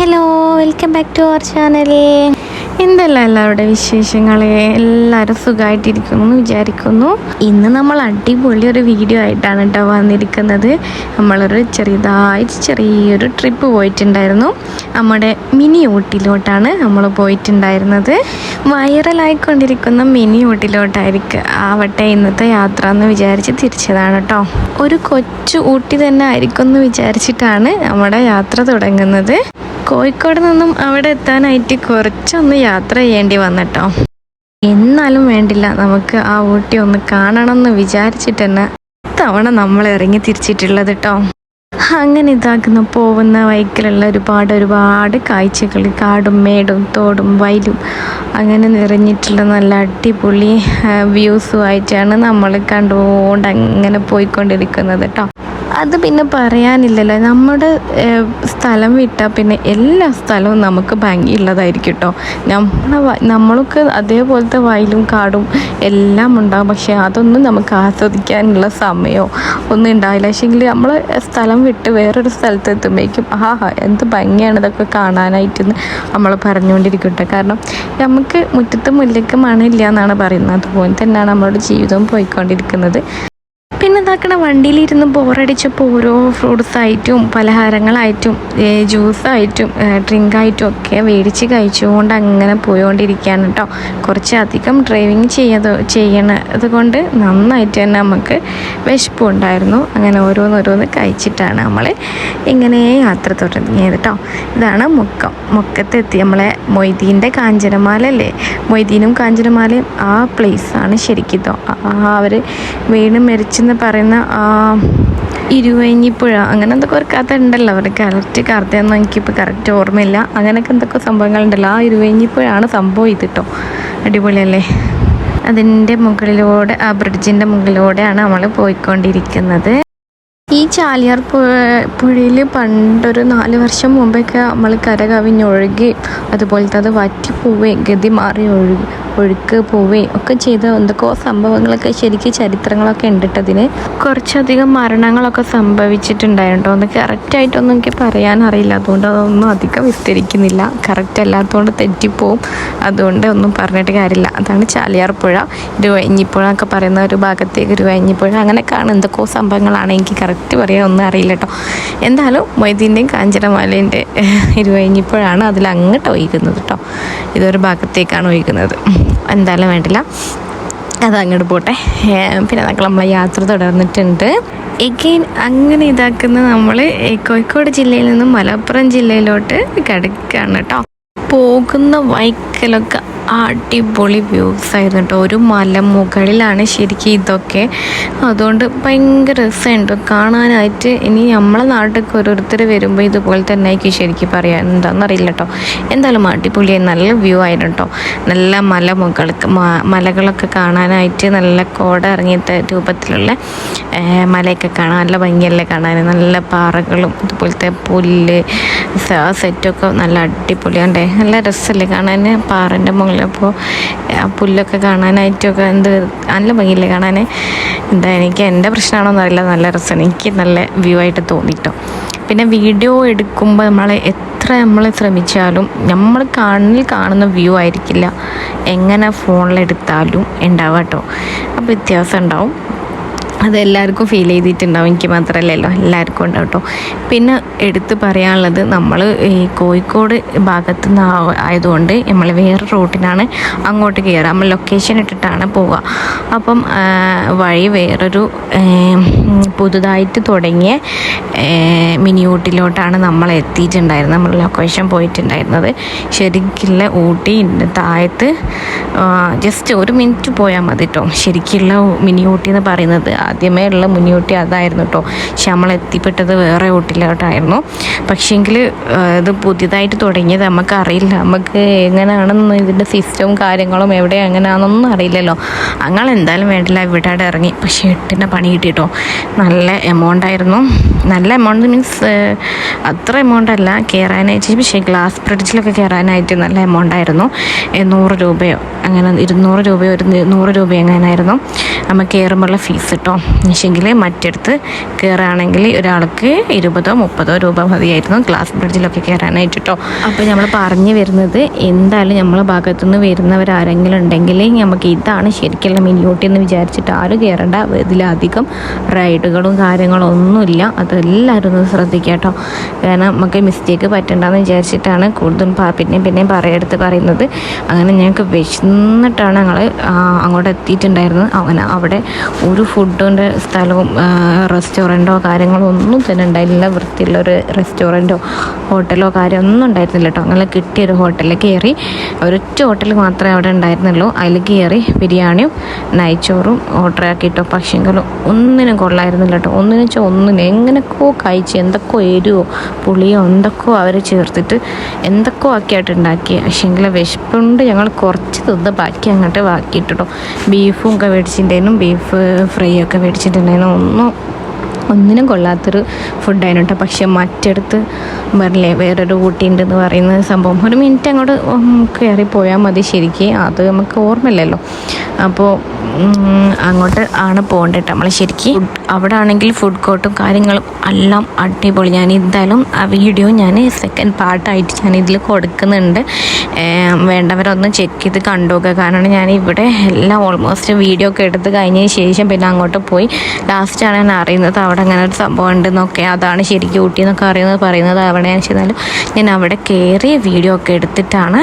Hello, welcome back to our channel. എന്തെല്ലാം എല്ലാവരുടെ വിശേഷങ്ങൾ? എല്ലാവരും സുഖമായിട്ടിരിക്കുന്നു എന്ന് വിചാരിക്കുന്നു. ഇന്ന് നമ്മൾ അടിപൊളി ഒരു വീഡിയോ ആയിട്ടാണ് കേട്ടോ വന്നിരിക്കുന്നത്. നമ്മളൊരു ചെറിയൊരു ട്രിപ്പ് പോയിട്ടുണ്ടായിരുന്നു. നമ്മുടെ മിനി ഊട്ടിയിലോട്ടാണ് നമ്മൾ പോയിട്ടുണ്ടായിരുന്നത്. വൈറലായിക്കൊണ്ടിരിക്കുന്ന മിനി ഊട്ടിയിലോട്ടായിരിക്കും ആവട്ടെ ഇന്നത്തെ യാത്ര എന്ന് വിചാരിച്ച് തിരിച്ചതാണ് കേട്ടോ. ഒരു കൊച്ചു ഊട്ടി തന്നെ ആയിരിക്കും എന്ന് വിചാരിച്ചിട്ടാണ് നമ്മുടെ യാത്ര തുടങ്ങുന്നത്. കോഴിക്കോട് നിന്നും അവിടെ എത്താനായിട്ട് കുറച്ചൊന്ന് യാത്ര ചെയ്യേണ്ടി വന്നിട്ടോ. എന്നാലും വേണ്ടില്ല, നമുക്ക് ആ ഊട്ടി ഒന്ന് കാണണം എന്ന് വിചാരിച്ചിട്ട് തന്നെ തവണ നമ്മൾ ഇറങ്ങി തിരിച്ചിട്ടുള്ളത് കേട്ടോ. അങ്ങനെ പോകുന്ന വൈക്കിലുള്ള ഒരുപാട് കാഴ്ചകൾ, കാടും മേടും തോടും വയലും അങ്ങനെ നിറഞ്ഞിട്ടുള്ള നല്ല അടിപൊളി വ്യൂസും ആയിട്ടാണ് നമ്മൾ കണ്ടുകൊണ്ട് അങ്ങനെ പോയിക്കൊണ്ടിരിക്കുന്നത് കേട്ടോ. അത് പിന്നെ പറയാനില്ലല്ലോ, നമ്മുടെ സ്ഥലം വിട്ടാൽ പിന്നെ എല്ലാ സ്ഥലവും നമുക്ക് ഭംഗിയുള്ളതായിരിക്കും കേട്ടോ. നമ്മൾക്ക് അതേപോലത്തെ വയലും കാടും എല്ലാം ഉണ്ടാകും, പക്ഷേ അതൊന്നും നമുക്ക് ആസ്വദിക്കാനുള്ള സമയമോ ഒന്നും ഉണ്ടാവില്ല. പക്ഷേങ്കിൽ നമ്മൾ സ്ഥലം വിട്ട് വേറൊരു സ്ഥലത്ത് എത്തുമ്പോഴേക്കും എന്ത് ഭംഗിയാണ് ഇതൊക്കെ കാണാനായിട്ടെന്ന് നമ്മൾ പറഞ്ഞുകൊണ്ടിരിക്കും കേട്ടോ. കാരണം നമുക്ക് മുറ്റത്ത് മുല്ലയ്ക്ക് മണമില്ല എന്നാണ് പറയുന്നത്. അതുപോലെ തന്നെയാണ് നമ്മുടെ ജീവിതം പോയിക്കൊണ്ടിരിക്കുന്നത്. പിന്നെ ഇതാക്കണ വണ്ടിയിലിരുന്ന് ബോറടിച്ചപ്പോൾ ഓരോ ഫ്രൂട്ട്സായിട്ടും പലഹാരങ്ങളായിട്ടും ജ്യൂസായിട്ടും ഡ്രിങ്കായിട്ടും ഒക്കെ മേടിച്ച് കഴിച്ചുകൊണ്ട് അങ്ങനെ പോയോണ്ടിരിക്കുകയാണ് കേട്ടോ. കുറച്ചധികം ഡ്രൈവിങ് ചെയ്യണത് കൊണ്ട് നന്നായിട്ട് തന്നെ നമുക്ക് വിശപ്പുണ്ടായിരുന്നു. അങ്ങനെ ഓരോന്ന് കഴിച്ചിട്ടാണ് നമ്മൾ ഇങ്ങനെ യാത്ര തുടങ്ങിയത് കേട്ടോ. ഇതാണ് മുക്കത്തെത്തി നമ്മളെ മൊയ്തീൻ്റെ കാഞ്ചനമാല അല്ലേ, മൊയ്തീനും കാഞ്ചനമാലയും ആ പ്ലേസാണ് ശരിക്കും. അവർ വീണ് മരിച്ചെന്ന് പറയുന്ന ഇരുവഴിഞ്ഞിപ്പുഴ അങ്ങനെ എന്തൊക്കെ ഒരു കഥ ഉണ്ടല്ലോ. അവർ കറക്റ്റൊന്നും എനിക്കിപ്പോൾ കറക്റ്റ് ഓർമ്മയില്ല. അങ്ങനെയൊക്കെ എന്തൊക്കെ സംഭവങ്ങളുണ്ടല്ലോ. ആ ഇരുവഴിഞ്ഞിപ്പുഴയാണ് സംഭവം ഇത് കേട്ടോ. അടിപൊളിയല്ലേ. അതിൻ്റെ മുകളിലൂടെ, ആ ബ്രിഡ്ജിൻ്റെ മുകളിലൂടെയാണ് നമ്മൾ പോയിക്കൊണ്ടിരിക്കുന്നത്. ഈ ചാലിയാർ പുഴയിൽ പണ്ടൊരു 4 വർഷം മുമ്പൊക്കെ നമ്മൾ കര കവിഞ്ഞൊഴുകി അതുപോലത്തെ അത് വറ്റിപ്പോവുകയും ഗതി മാറി ഒഴുക്ക് പോവുകയും ഒക്കെ ചെയ്ത എന്തൊക്കെയോ സംഭവങ്ങളൊക്കെ ശരിക്കും ചരിത്രങ്ങളൊക്കെ ഉണ്ടിട്ടതിന് കുറച്ചധികം മരണങ്ങളൊക്കെ സംഭവിച്ചിട്ടുണ്ടായിട്ടോ. ഒന്ന് കറക്റ്റായിട്ടൊന്നും എനിക്ക് പറയാനറിയില്ല, അതുകൊണ്ട് അതൊന്നും അധികം വിസ്തരിക്കുന്നില്ല. കറക്റ്റ് അല്ലാത്തതുകൊണ്ട് തെറ്റിപ്പോവും, അതുകൊണ്ട് ഒന്നും പറഞ്ഞിട്ട് കാര്യമില്ല. അതാണ് ചാലിയാർ പുഴ. ഇരുവഴിഞ്ഞിപ്പുഴ എന്നൊക്കെ പറയുന്ന ഒരു ഭാഗത്തേക്ക് ഇരുവഴിഞ്ഞിപ്പുഴ അങ്ങനെയൊക്കെയാണ്. എന്തൊക്കെയോ സംഭവങ്ങളാണ്, എനിക്ക് കറക്റ്റ് പറയാൻ ഒന്നും അറിയില്ല കേട്ടോ. എന്തായാലും മൊയ്തീൻ്റെയും കാഞ്ചനമാലേൻ്റെ ഇരുവഴിഞ്ഞിപ്പുഴയാണ് അതിലങ്ങോട്ട് ഒഴുകുന്നത് കേട്ടോ. ഇതൊരു ഭാഗത്തേക്കാണ് ഒഴുകുന്നത്. എന്തായാലും വേണ്ടില്ല, അതങ്ങോട്ട് പോട്ടെ. പിന്നെ നമ്മളെ യാത്ര തുടർന്നിട്ടുണ്ട്. എഗെയിൻ അങ്ങനെ നമ്മൾ കോഴിക്കോട് ജില്ലയിൽ നിന്നും മലപ്പുറം ജില്ലയിലോട്ട് കിടക്കുകയാണ് കേട്ടോ. പോകുന്ന വൈക്കലൊക്കെ അടിപൊളി വ്യൂസ് ആയിരുന്നു കേട്ടോ. ഒരു മലമുകളിലാണ് ശരിക്കും ഇതൊക്കെ, അതുകൊണ്ട് ഭയങ്കര രസമുണ്ട് കാണാനായിട്ട്. ഇനി നമ്മളെ നാട്ടിലേക്ക് ഓരോരുത്തർ വരുമ്പോൾ ഇതുപോലെ തന്നെ ആയിരിക്കും ശരിക്കും പറയാം, എന്താണെന്നറിയില്ല കേട്ടോ. എന്തായാലും അടിപൊളിയായി നല്ല വ്യൂ ആയിരുന്നു കേട്ടോ. നല്ല മലകളൊക്കെ കാണാനായിട്ട് നല്ല കോട ഇറങ്ങിയിട്ട് രൂപത്തിലുള്ള മലയൊക്കെ കാണാൻ നല്ല ഭംഗിയല്ലേ കാണാൻ. നല്ല പാറകളും അതുപോലത്തെ പുല്ല് സെറ്റൊക്കെ നല്ല അടിപൊളിയാണ്ടേ, നല്ല രസമല്ലേ കാണാൻ. പാറൻ്റെ മുകളിൽ അപ്പോൾ ആ പുല്ലൊക്കെ കാണാനായിട്ടൊക്കെ നല്ല ഭംഗിയില്ലേ കാണാൻ. എനിക്ക് എൻ്റെ പ്രശ്നമാണോന്ന് അറിയില്ല, നല്ല രസമാണ്. എനിക്ക് നല്ല വ്യൂ ആയിട്ട് തോന്നിട്ടോ. പിന്നെ വീഡിയോ എടുക്കുമ്പോൾ എത്ര നമ്മൾ ശ്രമിച്ചാലും നമ്മൾ കണ്ണിൽ കാണുന്ന വ്യൂ ആയിരിക്കില്ല എങ്ങനെ ഫോണിലെടുത്താലും ഉണ്ടാവുക കേട്ടോ. അപ്പോൾ വ്യത്യാസം ഉണ്ടാവും. അതെല്ലാവർക്കും ഫീൽ ചെയ്തിട്ടുണ്ടാവും, എനിക്ക് മാത്രമല്ലല്ലോ, എല്ലാവർക്കും ഉണ്ടാവും കേട്ടോ. പിന്നെ എടുത്ത് പറയാനുള്ളത്, നമ്മൾ ഈ കോഴിക്കോട് ഭാഗത്തു നിന്ന് ആയതുകൊണ്ട് നമ്മൾ വേറെ റൂട്ടിനാണ് അങ്ങോട്ട് കയറുക. നമ്മൾ ലൊക്കേഷൻ ഇട്ടിട്ടാണ് പോവുക. അപ്പം വഴി വേറൊരു പുതുതായിട്ട് തുടങ്ങിയ മിനി ഊട്ടിയിലോട്ടാണ് നമ്മൾ എത്തിയിട്ടുണ്ടായിരുന്നത്. നമ്മൾ ലൊക്കേഷൻ പോയിട്ടുണ്ടായിരുന്നത് ശരിക്കുള്ള ഊട്ടിൻ്റെ താഴത്ത് ജസ്റ്റ് 1 മിനിറ്റ് പോയാൽ മതി കേട്ടോ. ശരിക്കുള്ള മിനി ഊട്ടി എന്ന് പറയുന്നത് ആദ്യമേ ഉള്ള മിനി ഊട്ടി അതായിരുന്നു കേട്ടോ. പക്ഷെ നമ്മൾ എത്തിപ്പെട്ടത് വേറെ ഊട്ടിയിലോട്ടായിരുന്നു. പക്ഷേങ്കിൽ ഇത് പുതിയതായിട്ട് തുടങ്ങിയത് നമുക്കറിയില്ല, നമുക്ക് എങ്ങനെയാണെന്ന് ഇതിൻ്റെ സിസ്റ്റവും കാര്യങ്ങളും എവിടെ എങ്ങനെയാണെന്നൊന്നും അറിയില്ലല്ലോ. അങ്ങനെ എന്തായാലും വേണ്ടില്ല, ഇവിടെ ഇറങ്ങി. പക്ഷേ 8ന് പണി കിട്ടി കേട്ടോ. നല്ല എമൗണ്ട് ആയിരുന്നു. നല്ല എമൗണ്ട് മീൻസ് അത്ര എമൗണ്ട് അല്ല കയറാനായിട്ട്, പക്ഷേ ഗ്ലാസ് ബ്രിഡ്ജിലൊക്കെ കയറാനായിട്ട് നല്ല എമൗണ്ട് ആയിരുന്നു. 100 രൂപയോ അങ്ങനെ 200 രൂപയോ 100 രൂപയോ അങ്ങനെയായിരുന്നു നമ്മൾ കയറുമ്പോഴുള്ള ഫീസ് കേട്ടോ. പക്ഷേങ്കിൽ മറ്റടുത്ത് കയറുകയാണെങ്കിൽ ഒരാൾക്ക് 20 30 രൂപ മതിയായിരുന്നു ഗ്ലാസ് ബ്രിഡ്ജിലൊക്കെ കയറാനായിട്ട് കേട്ടോ. അപ്പോൾ നമ്മൾ പറഞ്ഞു വരുന്നത്, എന്തായാലും നമ്മളെ ഭാഗത്തുനിന്ന് വരുന്നവരാരെങ്കിലും ഉണ്ടെങ്കിൽ നമുക്ക് ഇതാണ് ശരിക്കുള്ള മിനി ഊട്ടി എന്ന് വിചാരിച്ചിട്ട് ആരും കയറേണ്ട. ഇതിലധികം റൈഡുകളും കാര്യങ്ങളും ഒന്നുമില്ല. അതെല്ലാവരും ഒന്ന് ശ്രദ്ധിക്കുക കേട്ടോ. കാരണം നമുക്ക് മിസ്റ്റേക്ക് പറ്റണ്ടെന്ന് വിചാരിച്ചിട്ടാണ് കൂടുതലും പിന്നെയും പറയുന്നത്. അങ്ങനെ ഞങ്ങൾക്ക് വിശന്നിട്ടാണ് ഞങ്ങൾ അങ്ങോട്ട് എത്തിയിട്ടുണ്ടായിരുന്നത്. അങ്ങനെ അവിടെ ഒരു ഫുഡിൻ്റെ സ്ഥലവും റെസ്റ്റോറൻറ്റോ കാര്യങ്ങളോ ഒന്നും തന്നെ ഉണ്ടായിരുന്നില്ല. വൃത്തിയുള്ളൊരു റെസ്റ്റോറൻറ്റോ ഹോട്ടലോ കാര്യമൊന്നും ഉണ്ടായിരുന്നില്ല കേട്ടോ. അങ്ങനെ കിട്ടിയൊരു ഹോട്ടലിൽ കയറി, ഒരൊറ്റ ഹോട്ടൽ മാത്രമേ അവിടെ ഉണ്ടായിരുന്നുള്ളൂ. അതിൽ കയറി ബിരിയാണിയും നെയ്ച്ചോറും ഓർഡർ ആക്കിയിട്ടോ. പക്ഷേങ്കിലും ഒന്നിനും കൊള്ളായിരുന്നില്ല കേട്ടോ. ഒന്നിനും എങ്ങനെയൊക്കെയോ കഴിച്ച്, എന്തൊക്കെയോ എരിവോ പുളിയോ എന്തൊക്കെയോ അവർ ചേർത്തിട്ട് എന്തൊക്കെയോ ആക്കിയായിട്ട് ഉണ്ടാക്കി. പക്ഷേങ്കിൽ വിശപ്പുണ്ട് ഞങ്ങൾ കുറച്ച് തിന്ന് ബാക്കി അങ്ങോട്ട് ബാക്കിയിട്ടോ. ബീഫും ഒക്കെ മേടിച്ചിട്ടുണ്ടായിരുന്നു, ബീഫ് ഫ്രൈ ഒക്കെ മേടിച്ചിട്ടുണ്ടായിരുന്നു. ഒന്നിനും കൊള്ളാത്തൊരു ഫുഡായിരുന്നു കേട്ടോ. പക്ഷെ മറ്റടുത്ത് പറഞ്ഞില്ലേ വേറൊരു ഊട്ടി ഉണ്ടെന്ന് പറയുന്ന സംഭവം, ഒരു മിനിറ്റ് അങ്ങോട്ട് കയറി പോയാൽ മതി. ശരിക്കും അത് നമുക്ക് ഓർമ്മയില്ലല്ലോ. അപ്പോൾ അങ്ങോട്ട് ആണ് പോകേണ്ടത് നമ്മൾ ശരിക്കും. അവിടെ ആണെങ്കിൽ ഫുഡ് കോർട്ടും കാര്യങ്ങളും എല്ലാം അടിപൊളി. ഞാൻ എന്തായാലും ആ വീഡിയോ ഞാൻ സെക്കൻഡ് പാർട്ടായിട്ട് ഞാൻ ഇതിൽ കൊടുക്കുന്നുണ്ട്. വേണ്ടവരൊന്ന് ചെക്ക് ചെയ്ത് കണ്ടുനോക്കുക. കാരണം ഞാൻ ഇവിടെ എല്ലാം ഓൾമോസ്റ്റ് വീഡിയോ ഒക്കെ എടുത്ത് കഴിഞ്ഞതിന് ശേഷം പിന്നെ അങ്ങോട്ട് പോയി ലാസ്റ്റാണ് ഞാൻ അറിയുന്നത് അവിടെ അങ്ങനെ ഒരു സംഭവം ഉണ്ടെന്നൊക്കെ. അതാണ് ശരിക്കും ഊട്ടി എന്നൊക്കെ പറയുന്നത് അവിടെയാണെന്ന് വെച്ചാൽ ഞാൻ അവിടെ കയറി വീഡിയോ ഒക്കെ എടുത്തിട്ടാണ്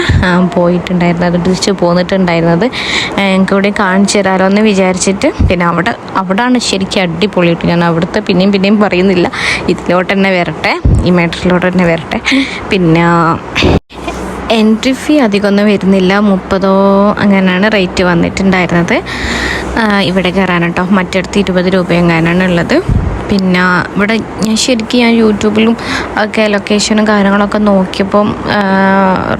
പോയിട്ടുണ്ടായിരുന്നത്, തിരിച്ച് പോന്നിട്ടുണ്ടായിരുന്നത്. എനിക്കിവിടെ കാണിച്ചു തരാമല്ലോ എന്ന് വിചാരിച്ചിട്ട്. പിന്നെ അവിടെയാണ് ശരിക്കും അടിപൊളിയിട്ട്. ഞാൻ അവിടുത്തെ പിന്നെയും പറയുന്നില്ല, ഇതിലോട്ട് തന്നെ വരട്ടെ, ഈ മാറ്ററിലോട്ട് തന്നെ വരട്ടെ. പിന്നെ എൻട്രി ഫീ അധികമൊന്നും വരുന്നില്ല, 30 അങ്ങനെയാണ് റേറ്റ് വന്നിട്ടുണ്ടായിരുന്നത് ഇവിടെ കയറാൻ കേട്ടോ. മറ്റടുത്ത് 20 രൂപ എങ്ങനെയാണ് ഉള്ളത്. പിന്നെ ഇവിടെ ഞാൻ യൂട്യൂബിലും ഒക്കെ ലൊക്കേഷനും കാര്യങ്ങളൊക്കെ നോക്കിയപ്പം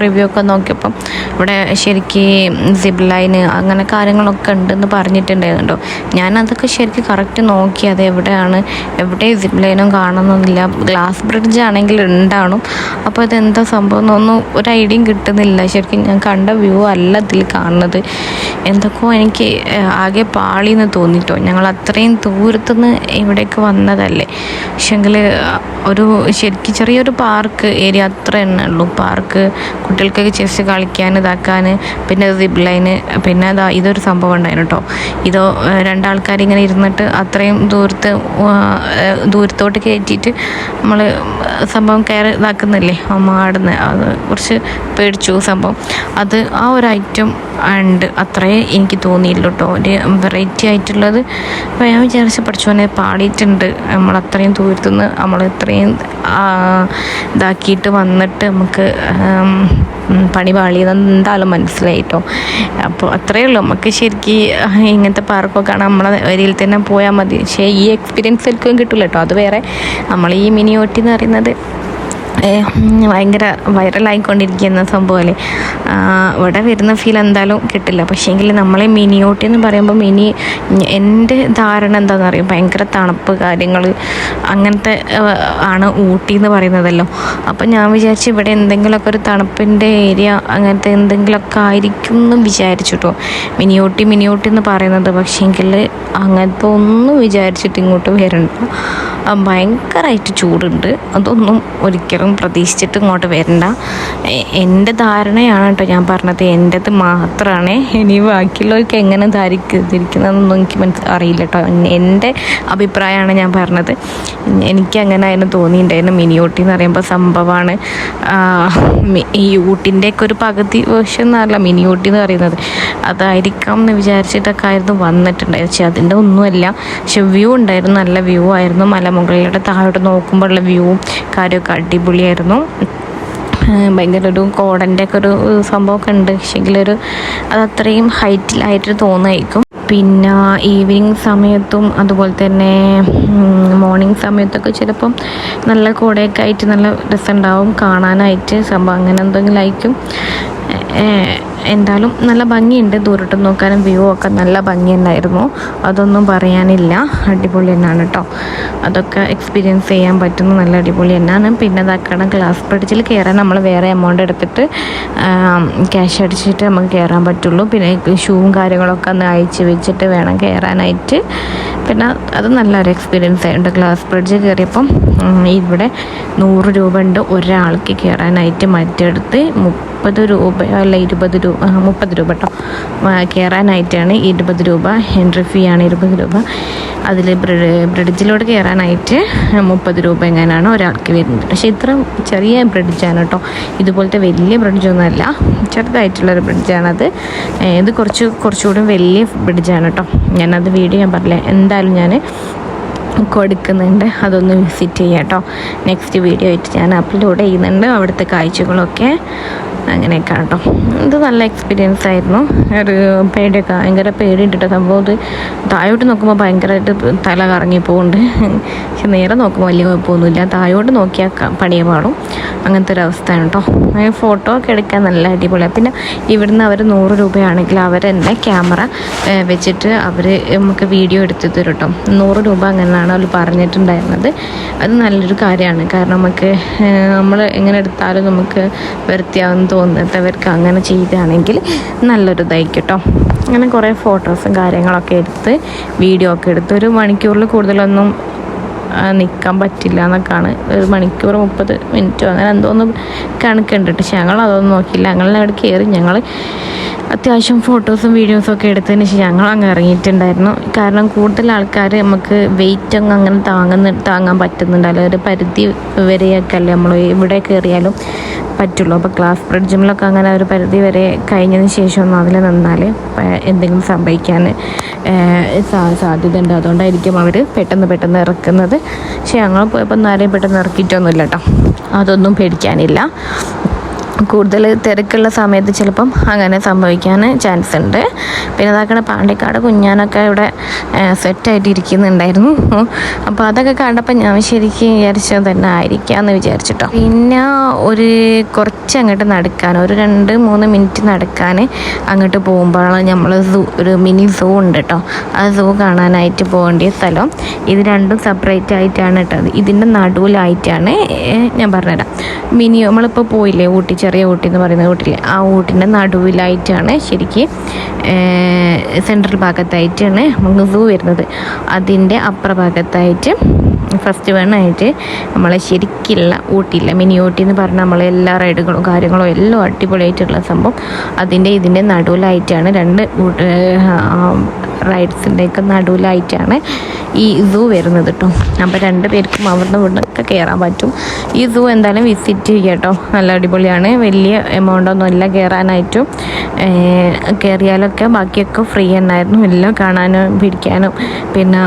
റിവ്യൂ ഒക്കെ നോക്കിയപ്പം ഇവിടെ ശരിക്കും സിബ് ലൈന് അങ്ങനെ കാര്യങ്ങളൊക്കെ ഉണ്ടെന്ന് പറഞ്ഞിട്ടുണ്ടായിരുന്നുണ്ടോ. ഞാനതൊക്കെ ശരിക്കും കറക്റ്റ് നോക്കി, അത് എവിടെ സിബ് ലൈനും കാണുന്നില്ല. ഗ്ലാസ് ബ്രിഡ്ജ് ആണെങ്കിൽ ഉണ്ടാണും. അപ്പോൾ അതെന്താ സംഭവം എന്നൊന്നും ഒരു ഐഡിയയും കിട്ടുന്നില്ല. ശരിക്കും ഞാൻ കണ്ട വ്യൂ അല്ല ഇതിൽ കാണുന്നത്. എന്തൊക്കെയോ എനിക്ക് ആകെ പാളിയെന്ന് തോന്നിട്ടോ. ഞങ്ങൾ അത്രയും ദൂരത്തുനിന്ന് ഇവിടേക്ക് വന്നതല്ലേ. പക്ഷെങ്കിൽ ഒരു ശരിക്കും ചെറിയൊരു പാർക്ക് ഏരിയ അത്ര തന്നെ ഉള്ളൂ. പാർക്ക് കുട്ടികൾക്കൊക്കെ ചെസ് കളിക്കാൻ ഇതാക്കാൻ, പിന്നെ സിബ് ലൈന്, പിന്നെ ഇതൊരു സംഭവം ഉണ്ടായിരുന്നു കേട്ടോ. ഇതോ 2 ആൾക്കാർ ഇങ്ങനെ ഇരുന്നിട്ട് അത്രയും ദൂരത്തോട്ട് കയറ്റിയിട്ട് നമ്മൾ സംഭവം കയറി ഇതാക്കുന്നില്ലേ ആടുന്ന്, അത് കുറച്ച് പേടിച്ചു സംഭവം. അത് ആ ഒരു ഐറ്റം ഉണ്ട്, അത്രേ എനിക്ക് തോന്നിയില്ല കേട്ടോ. ഒരു വെറൈറ്റി ആയിട്ടുള്ളത്. അപ്പോൾ ഞാൻ വിചാരിച്ച് പഠിച്ചോനെ പാടിയിട്ടുണ്ട്. നമ്മളത്രയും ദൂരത്തുനിന്ന് നമ്മളിത്രയും ഇതാക്കിയിട്ട് വന്നിട്ട് നമുക്ക് പണി പാളിയതെന്ന് എന്തായാലും മനസ്സിലായിട്ടോ. അപ്പോൾ അത്രയേ ഉള്ളൂ. നമുക്ക് ശരിക്കും ഇങ്ങനത്തെ പാർക്കൊക്കെ കാണാൻ നമ്മളെ ഏരിയയിൽ തന്നെ പോയാൽ മതി. പക്ഷേ ഈ എക്സ്പീരിയൻസ് ഒരിക്കലും കിട്ടില്ല കേട്ടോ. അത് വേറെ. നമ്മൾ ഈ മിനി ഊട്ടി എന്ന് പറയുന്നത് ഭയങ്കര വൈറലായിക്കൊണ്ടിരിക്കുന്ന സംഭവമല്ലേ. ഇവിടെ വരുന്ന ഫീൽ എന്തായാലും കിട്ടില്ല. പക്ഷേങ്കിൽ നമ്മളെ മിനി ഊട്ടി എന്ന് പറയുമ്പോൾ എൻ്റെ ധാരണ എന്താണെന്ന് അറിയാം, ഭയങ്കര തണുപ്പ് കാര്യങ്ങൾ അങ്ങനത്തെ ആണ് ഊട്ടി എന്ന് പറയുന്നതല്ലോ. അപ്പം ഞാൻ വിചാരിച്ചു ഇവിടെ എന്തെങ്കിലുമൊക്കെ ഒരു തണുപ്പിൻ്റെ ഏരിയ അങ്ങനത്തെ എന്തെങ്കിലുമൊക്കെ ആയിരിക്കും എന്ന് വിചാരിച്ചു കേട്ടോ മിനി ഊട്ടി എന്ന് പറയുന്നത്. പക്ഷേങ്കിൽ അങ്ങനത്തെ ഒന്നും വിചാരിച്ചിട്ട് ഇങ്ങോട്ട് വരണ്ട. ഭയങ്കരമായിട്ട് ചൂടുണ്ട്. അതൊന്നും ഒരിക്കലും പ്രതീക്ഷിച്ചിട്ട് ഇങ്ങോട്ട് വരണ്ട. എൻ്റെ ധാരണയാണ് കേട്ടോ ഞാൻ പറഞ്ഞത്, എൻ്റെത് മാത്രമാണ്. ഇനി ബാക്കിയുള്ളവർക്ക് എങ്ങനെ ധരിക്കുന്നതെന്നൊന്നും എനിക്ക് അറിയില്ല കേട്ടോ. എൻ്റെ അഭിപ്രായമാണ് ഞാൻ പറഞ്ഞത്. എനിക്ക് അങ്ങനെ ആയിരുന്നു തോന്നിയിട്ടുണ്ടായിരുന്നു. മിനി ഊട്ടി എന്ന് പറയുമ്പോൾ സംഭവമാണ് ഈ ഊട്ടിൻ്റെയൊക്കെ ഒരു പകുതി വേർഷൻ എന്നല്ല മിനി ഊട്ടി എന്ന് പറയുന്നത്. അതായിരിക്കാം എന്ന് വിചാരിച്ചിട്ടൊക്കെ ആയിരുന്നു വന്നിട്ടുണ്ടായത്. പക്ഷെ അതിൻ്റെ ഒന്നുമല്ല. പക്ഷെ വ്യൂ ഉണ്ടായിരുന്നു, നല്ല വ്യൂ ആയിരുന്നു. മലമുകളിലൂടെ താഴോട്ട് നോക്കുമ്പോഴുള്ള വ്യൂവും കാര്യമൊക്കെ അടിപൊളിയായിരുന്നു. ഭയങ്കര ഒരു കോടൻ്റെ ഒക്കെ ഒരു സംഭവമൊക്കെ ഉണ്ട്. പക്ഷെങ്കിലൊരു അതത്രയും ഹൈറ്റിലായിട്ട് തോന്നുമായിരിക്കും. പിന്നെ ഈവനിങ് സമയത്തും അതുപോലെ തന്നെ മോർണിംഗ് സമയത്തൊക്കെ ചിലപ്പം നല്ല കോടയൊക്കെ ആയിട്ട് നല്ല രസമുണ്ടാവും കാണാനായിട്ട്. സംഭവം അങ്ങനെ എന്തെങ്കിലും ആയിരിക്കും. എന്തായാലും നല്ല ഭംഗിയുണ്ട്, ദൂരത്ത് നോക്കാനും വ്യൂ ഒക്കെ നല്ല ഭംഗി തന്നെയായിരുന്നു, അതൊന്നും പറയാനില്ല. അടിപൊളി തന്നെയാണ് കേട്ടോ, അതൊക്കെ എക്സ്പീരിയൻസ് ചെയ്യാൻ പറ്റുന്ന നല്ല അടിപൊളി തന്നെയാണ്. പിന്നെ ഇതാക്കണം ഗ്ലാസ് ബ്രിഡ്ജിൽ കയറാൻ നമ്മൾ വേറെ എമൗണ്ട് എടുത്തിട്ട് ക്യാഷ് അടിച്ചിട്ട് നമുക്ക് കയറാൻ പറ്റുള്ളൂ. പിന്നെ ഷൂവും കാര്യങ്ങളൊക്കെ ഒന്ന് അയച്ച് വെച്ചിട്ട് വേണം കയറാനായിട്ട്. പിന്നെ അത് നല്ലൊരു എക്സ്പീരിയൻസ് ആയിട്ടുണ്ട്. ഗ്ലാസ് ബ്രിഡ്ജ് കയറിയപ്പം ഇവിടെ 100 രൂപ ഉണ്ട് ഒരാൾക്ക് കയറാനായിട്ട്, മറ്റെടുത്ത് 30 രൂപയോ അല്ല 20 രൂപ 30 രൂപ കേട്ടോ കയറാനായിട്ടാണ്. 20 രൂപ എൻട്രി ഫീ ആണ്, 20 രൂപ. അതിൽ ബ്രിഡ്ജിലോട്ട് കയറാനായിട്ട് 30 രൂപ എങ്ങനെയാണ് ഒരാൾക്ക് വരുന്നത്. പക്ഷേ ഇത്ര ചെറിയ ബ്രിഡ്ജാണ് കേട്ടോ, ഇതുപോലത്തെ വലിയ ബ്രിഡ്ജൊന്നുമല്ല, ചെറുതായിട്ടുള്ളൊരു ബ്രിഡ്ജാണത്. ഇത് കുറച്ചുകൂടി വലിയ ബ്രിഡ്ജാണ് കേട്ടോ. ഞാനത് വീഡിയോ ഞാൻ പറഞ്ഞില്ലേ, എന്തായാലും ഞാൻ കൊടുക്കുന്നുണ്ട്, അതൊന്ന് വിസിറ്റ് ചെയ്യാം കേട്ടോ. നെക്സ്റ്റ് വീഡിയോ ആയിട്ട് ഞാൻ അപ്ലോഡ് ചെയ്യുന്നുണ്ട് അവിടുത്തെ കാഴ്ചകളൊക്കെ. അങ്ങനെയൊക്കെ കേട്ടോ, ഇത് നല്ല എക്സ്പീരിയൻസ് ആയിരുന്നു. ഒരു പേടിയൊക്കെ ഭയങ്കര പേടിയിട്ടിട്ട് സംഭവം. ഇത് താഴോട്ട് നോക്കുമ്പോൾ ഭയങ്കരമായിട്ട് തല കറങ്ങി പോകുന്നുണ്ട്, പക്ഷെ നേരെ നോക്കുമ്പോൾ വലിയ കുഴപ്പമൊന്നുമില്ല. താഴോട്ട് നോക്കിയാൽ പണിയെ പാടും, അങ്ങനത്തെ ഒരു അവസ്ഥയാണ് കേട്ടോ. ഫോട്ടോ ഒക്കെ എടുക്കാൻ നല്ല അടിപൊളിയാണ്. പിന്നെ ഇവിടുന്ന് അവർ 100 രൂപയാണെങ്കിൽ അവർ തന്നെ ക്യാമറ വെച്ചിട്ട് അവർ നമുക്ക് വീഡിയോ എടുത്ത് തരും കേട്ടോ. 100 രൂപ അങ്ങനെയാണ് അവർ പറഞ്ഞിട്ടുണ്ടായിരുന്നത്. അത് നല്ലൊരു കാര്യമാണ്, കാരണം നമുക്ക് നമ്മൾ എങ്ങനെ എടുത്താലും നമുക്ക് വൃത്തിയാവുന്ന തോന്നാത്തവർക്ക് അങ്ങനെ ചെയ്താണെങ്കിൽ നല്ലൊരു ഇതായിരിക്കും കേട്ടോ. അങ്ങനെ കുറേ ഫോട്ടോസും കാര്യങ്ങളൊക്കെ എടുത്ത് വീഡിയോ ഒക്കെ എടുത്ത് 1 മണിക്കൂറിൽ കൂടുതലൊന്നും നിൽക്കാൻ പറ്റില്ല എന്നൊക്കെയാണ്. 1 മണിക്കൂർ 30 മിനിറ്റോ അങ്ങനെ എന്തോന്ന് കണക്കുണ്ട്. പക്ഷെ ഞങ്ങൾ അതൊന്നും നോക്കിയില്ല, ഞങ്ങളവിടെ കയറി ഞങ്ങൾ അത്യാവശ്യം ഫോട്ടോസും വീഡിയോസും ഒക്കെ എടുത്തതിന് ശേഷം ഞങ്ങൾ അങ്ങ് ഇറങ്ങിയിട്ടുണ്ടായിരുന്നു. കാരണം കൂടുതൽ ആൾക്കാർ നമുക്ക് വെയിറ്റ് അങ്ങ് അങ്ങനെ താങ്ങാൻ പറ്റുന്നുണ്ടല്ലോ, ഒരു പരിധി വരെയൊക്കെ അല്ലേ നമ്മൾ ഇവിടെ കയറിയാലും പറ്റുള്ളൂ. അപ്പോൾ ഗ്ലാസ് ബ്രിഡ്ജിലൊക്കെ അങ്ങനെ ഒരു പരിധി വരെ കഴിഞ്ഞതിന് ശേഷം ഒന്നും അതിൽ നിന്നാൽ എന്തെങ്കിലും സംഭവിക്കാൻ സാധ്യത ഉണ്ട്. അതുകൊണ്ടായിരിക്കും അവർ പെട്ടെന്ന് ഇറക്കുന്നത്. പക്ഷേ ഞങ്ങൾ പോയപ്പോൾ ആരെയും പെട്ടെന്ന് ഇറക്കിയിട്ടൊന്നുമില്ല കേട്ടോ, അതൊന്നും പേടിക്കാനില്ല. കൂടുതൽ തിരക്കുള്ള സമയത്ത് ചിലപ്പം അങ്ങനെ സംഭവിക്കാൻ ചാൻസ് ഉണ്ട്. പിന്നെ അതാക്കണ പാണ്ടിക്കാട് കുഞ്ഞാനൊക്കെ ഇവിടെ സെറ്റായിട്ട് ഇരിക്കുന്നുണ്ടായിരുന്നു. അപ്പോൾ അതൊക്കെ കണ്ടപ്പോൾ ഞാൻ ശരിക്കും വിചാരിച്ചത് തന്നെ ആയിരിക്കാമെന്ന് വിചാരിച്ചിട്ടോ. പിന്നെ കുറച്ച് അങ്ങോട്ട് നടക്കാൻ, ഒരു 2-3 മിനിറ്റ് നടക്കാൻ അങ്ങോട്ട് പോകുമ്പോഴാണ് നമ്മൾ ഒരു മിനി സൂ ഉണ്ട് കേട്ടോ. ആ സൂ കാണാനായിട്ട് പോകേണ്ട സ്ഥലം. ഇത് രണ്ടും സെപ്പറേറ്റ് ആയിട്ടാണ് കേട്ടോ. ഇതിൻ്റെ നടുവിലായിട്ടാണ് ഞാൻ പറഞ്ഞുതരാം. നമ്മളിപ്പോൾ പോയില്ലേ ഊട്ടി, ചെറിയ ഊട്ടി എന്ന് പറയുന്ന ഊട്ടില്ലേ, ആ ഊട്ടിൻ്റെ നടുവിലായിട്ടാണ് ശരിക്കും സെൻട്രൽ ഭാഗത്തായിട്ടാണ് നമുക്ക് സൂ വരുന്നത്. അതിൻ്റെ അപ്പുറ ഭാഗത്തായിട്ട് ഫസ്റ്റ് വേണമായിട്ട് നമ്മളെ ശരിക്കുള്ള ഊട്ടിയില്ല, മിനി ഊട്ടി എന്ന് പറഞ്ഞാൽ നമ്മളെ എല്ലാ റൈഡുകളും കാര്യങ്ങളും എല്ലാം അടിപൊളിയായിട്ടുള്ള സംഭവം. ഇതിൻ്റെ നടുവിലായിട്ടാണ് 2 റൈഡ്സിൻ്റെയൊക്കെ നടുവിലായിട്ടാണ് ഈ സൂ വരുന്നത് കേട്ടോ. അപ്പോൾ 2 പേർക്കും അവിടുന്ന് ഇവിടുന്നൊക്കെ കയറാൻ പറ്റും. ഈ സൂ എന്തായാലും വിസിറ്റ് ചെയ്യുക കേട്ടോ, നല്ല അടിപൊളിയാണ്. വലിയ എമൗണ്ടൊന്നും ഇല്ല കയറാനായിട്ടും. കയറിയാലൊക്കെ ബാക്കിയൊക്കെ ഫ്രീ തന്നെയായിരുന്നു. എല്ലാം കാണാനും പിടിക്കാനും. പിന്നെ